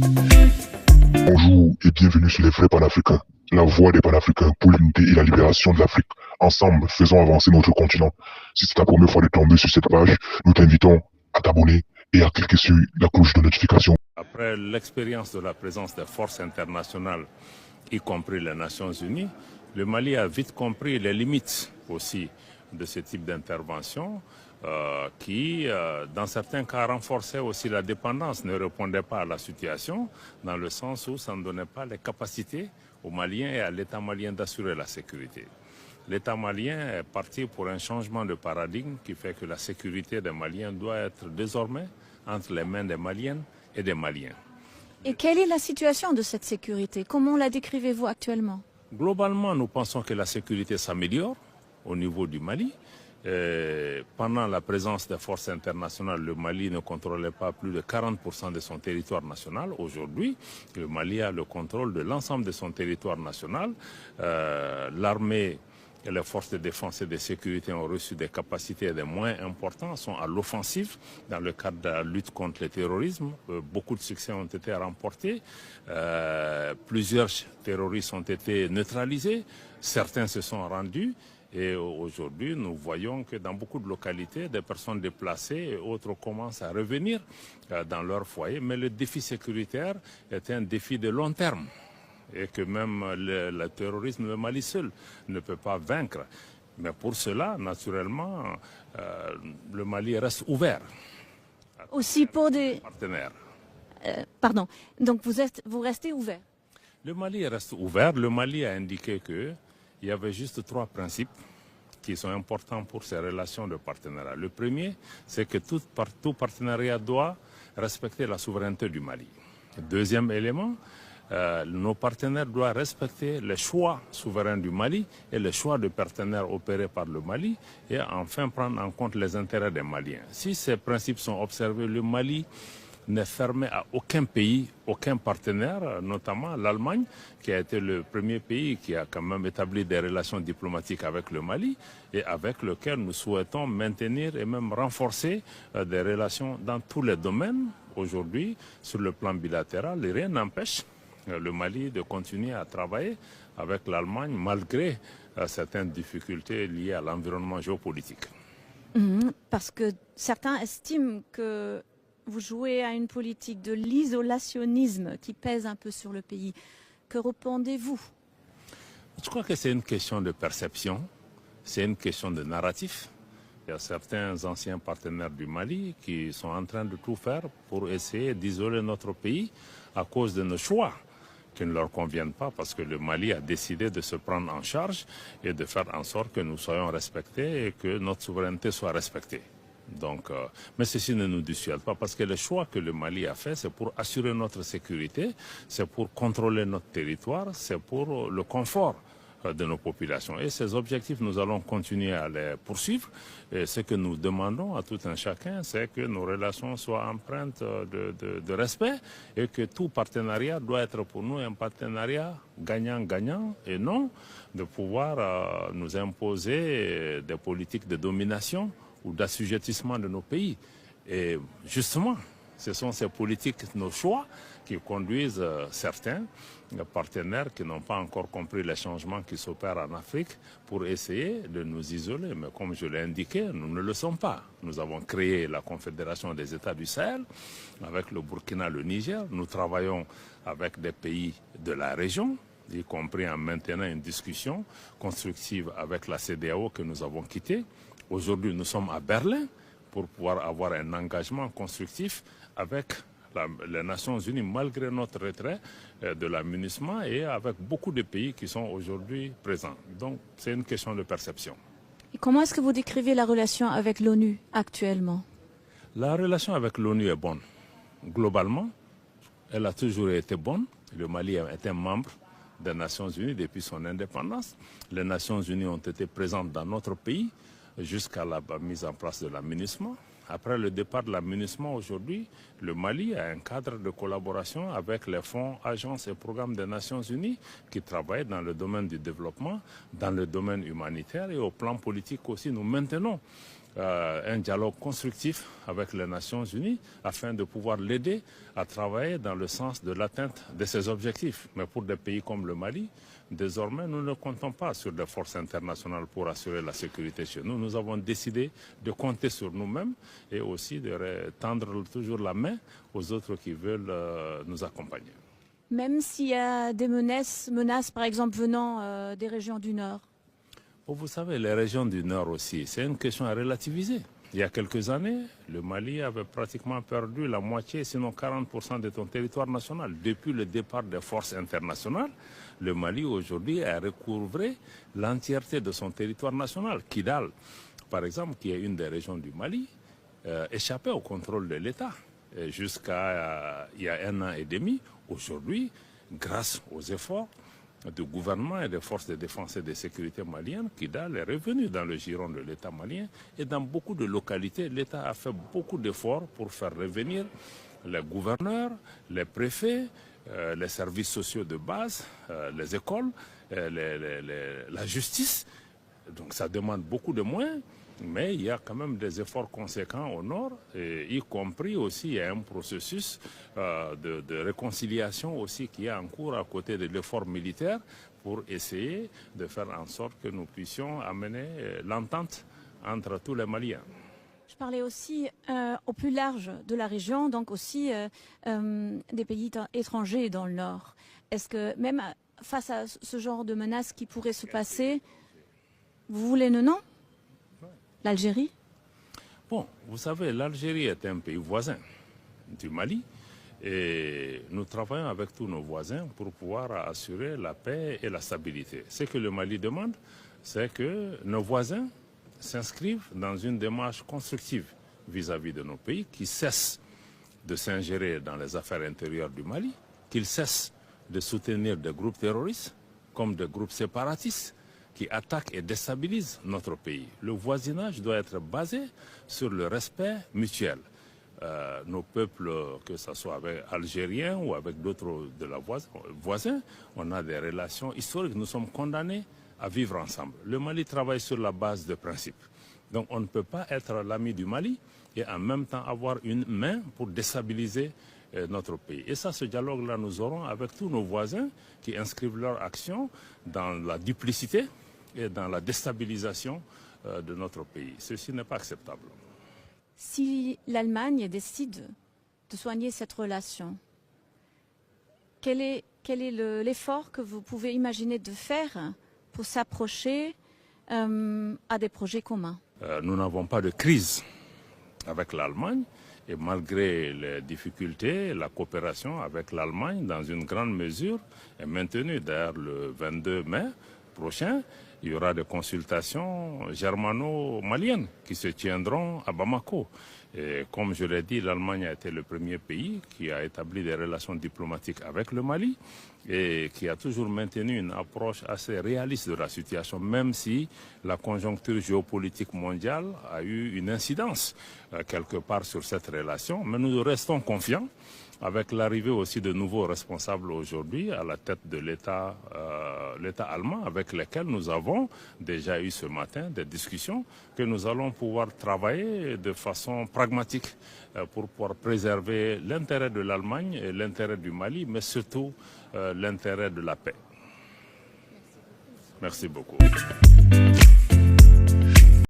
Bonjour et bienvenue sur les vrais panafricains, la voix des panafricains pour l'unité et la libération de l'Afrique. Ensemble, faisons avancer notre continent. Si c'est ta première fois de tomber sur cette page, nous t'invitons à t'abonner et à cliquer sur la cloche de notification. Après l'expérience de la présence des forces internationales, y compris les Nations Unies, le Mali a vite compris les limites aussi de ce type d'intervention qui, dans certains cas, renforçait aussi la dépendance, ne répondait pas à la situation, dans le sens où ça ne donnait pas les capacités aux Maliens et à l'État malien d'assurer la sécurité. L'État malien est parti pour un changement de paradigme qui fait que la sécurité des Maliens doit être désormais entre les mains des Maliennes et des Maliens. Et quelle est la situation de cette sécurité? Comment la décrivez-vous actuellement? Globalement, nous pensons que la sécurité s'améliore au niveau du Mali. Pendant la présence des forces internationales, le Mali ne contrôlait pas plus de 40% de son territoire national. Aujourd'hui, le Mali a le contrôle de l'ensemble de son territoire national. L'armée et les forces de défense et de sécurité ont reçu des capacités et des moyens importants, sont à l'offensive dans le cadre de la lutte contre le terrorisme. Beaucoup de succès ont été remportés. Plusieurs terroristes ont été neutralisés. Certains se sont rendus. Et aujourd'hui, nous voyons que dans beaucoup de localités, des personnes déplacées et autres commencent à revenir dans leur foyer. Mais le défi sécuritaire est un défi de long terme et que même le terrorisme, le Mali seul, ne peut pas vaincre. Mais pour cela, naturellement, le Mali reste ouvert. Aussi pour des partenaires. Pardon, donc vous restez ouvert? Le Mali reste ouvert. Le Mali a indiqué qu'il y avait juste 3 principes qui sont importants pour ces relations de partenariat. Le premier, c'est que tout partenariat doit respecter la souveraineté du Mali. Deuxième élément, nos partenaires doivent respecter les choix souverains du Mali et les choix de partenaires opérés par le Mali et enfin prendre en compte les intérêts des Maliens. Si ces principes sont observés, le Mali n'est fermé à aucun pays, aucun partenaire, notamment l'Allemagne, qui a été le premier pays qui a quand même établi des relations diplomatiques avec le Mali et avec lequel nous souhaitons maintenir et même renforcer des relations dans tous les domaines. Aujourd'hui, sur le plan bilatéral, rien n'empêche le Mali de continuer à travailler avec l'Allemagne malgré certaines difficultés liées à l'environnement géopolitique. Parce que certains estiment que vous jouez à une politique de l'isolationnisme qui pèse un peu sur le pays. Que répondez-vous? Je crois que c'est une question de perception, c'est une question de narratif. Il y a certains anciens partenaires du Mali qui sont en train de tout faire pour essayer d'isoler notre pays à cause de nos choix qui ne leur conviennent pas parce que le Mali a décidé de se prendre en charge et de faire en sorte que nous soyons respectés et que notre souveraineté soit respectée. Donc, mais ceci ne nous dissuade pas parce que le choix que le Mali a fait, c'est pour assurer notre sécurité, c'est pour contrôler notre territoire, c'est pour le confort de nos populations. Et ces objectifs, nous allons continuer à les poursuivre. Et ce que nous demandons à tout un chacun, c'est que nos relations soient empreintes de respect et que tout partenariat doit être pour nous un partenariat gagnant-gagnant et non de pouvoir nous imposer des politiques de domination ou d'assujettissement de nos pays. Et justement, ce sont ces politiques, nos choix, qui conduisent certains partenaires qui n'ont pas encore compris les changements qui s'opèrent en Afrique pour essayer de nous isoler. Mais comme je l'ai indiqué, nous ne le sommes pas. Nous avons créé la Confédération des États du Sahel avec le Burkina, le Niger. Nous travaillons avec des pays de la région, y compris en maintenant une discussion constructive avec la CEDEAO que nous avons quittée. Aujourd'hui, nous sommes à Berlin pour pouvoir avoir un engagement constructif avec les Nations Unies, malgré notre retrait de la MINUSMA et avec beaucoup de pays qui sont aujourd'hui présents. Donc, c'est une question de perception. Et comment est-ce que vous décrivez la relation avec l'ONU actuellement? La relation avec l'ONU est bonne. Globalement, elle a toujours été bonne. Le Mali est un membre des Nations Unies depuis son indépendance. Les Nations Unies ont été présentes dans notre pays jusqu'à la mise en place de la MINUSMA. Après le départ de la MINUSMA, aujourd'hui, le Mali a un cadre de collaboration avec les fonds, agences et programmes des Nations Unies qui travaillent dans le domaine du développement, dans le domaine humanitaire et au plan politique aussi. Nous maintenons un dialogue constructif avec les Nations Unies afin de pouvoir l'aider à travailler dans le sens de l'atteinte de ses objectifs. Mais pour des pays comme le Mali, désormais, nous ne comptons pas sur des forces internationales pour assurer la sécurité chez nous. Nous avons décidé de compter sur nous-mêmes et aussi de tendre toujours la main aux autres qui veulent nous accompagner. Même s'il y a des menaces par exemple, venant des régions du Nord? Vous savez, les régions du Nord aussi, c'est une question à relativiser. Il y a quelques années, le Mali avait pratiquement perdu la moitié, sinon 40% de son territoire national. Depuis le départ des forces internationales, le Mali aujourd'hui a recouvré l'entièreté de son territoire national. Kidal, par exemple, qui est une des régions du Mali, échappait au contrôle de l'État jusqu'à il y a 1 an et demi. Aujourd'hui, grâce aux efforts du gouvernement et des forces de défense et de sécurité maliennes, Kidal est revenu dans le giron de l'État malien et dans beaucoup de localités, l'État a fait beaucoup d'efforts pour faire revenir les gouverneurs, les préfets, les services sociaux de base, les écoles, la justice. Donc ça demande beaucoup de moyens, mais il y a quand même des efforts conséquents au nord, y compris aussi il y a un processus de réconciliation aussi qui est en cours à côté de l'effort militaire pour essayer de faire en sorte que nous puissions amener l'entente entre tous les Maliens. Je parlais aussi au plus large de la région, donc aussi des pays étrangers dans le nord. Est-ce que même face à ce genre de menaces qui pourraient se passer, vous voulez le nom? L'Algérie? Bon, vous savez, l'Algérie est un pays voisin du Mali et nous travaillons avec tous nos voisins pour pouvoir assurer la paix et la stabilité. Ce que le Mali demande, c'est que nos voisins s'inscrivent dans une démarche constructive vis-à-vis de nos pays, qui cessent de s'ingérer dans les affaires intérieures du Mali, qu'ils cessent de soutenir des groupes terroristes comme des groupes séparatistes qui attaquent et déstabilisent notre pays. Le voisinage doit être basé sur le respect mutuel. Nos peuples, que ce soit avec algériens ou avec d'autres de la voisins, on a des relations historiques. Nous sommes condamnés à vivre ensemble. Le Mali travaille sur la base de principes. Donc on ne peut pas être l'ami du Mali et en même temps avoir une main pour déstabiliser notre pays. Et ça, ce dialogue-là, nous aurons avec tous nos voisins qui inscrivent leur action dans la duplicité et dans la déstabilisation de notre pays. Ceci n'est pas acceptable. Si l'Allemagne décide de soigner cette relation, quel est l'effort que vous pouvez imaginer de faire pour s'approcher à des projets communs? Nous n'avons pas de crise avec l'Allemagne et malgré les difficultés, la coopération avec l'Allemagne dans une grande mesure est maintenue. D'ailleurs, le 22 mai prochain, il y aura des consultations germano-maliennes qui se tiendront à Bamako. Et comme je l'ai dit, l'Allemagne a été le premier pays qui a établi des relations diplomatiques avec le Mali et qui a toujours maintenu une approche assez réaliste de la situation, même si la conjoncture géopolitique mondiale a eu une incidence quelque part sur cette relation. Mais nous restons confiants avec l'arrivée aussi de nouveaux responsables aujourd'hui à la tête de l'État allemand, avec lesquels nous avons déjà eu ce matin des discussions, que nous allons pouvoir travailler de façon pragmatique pour pouvoir préserver l'intérêt de l'Allemagne et l'intérêt du Mali, mais surtout l'intérêt de la paix. Merci beaucoup.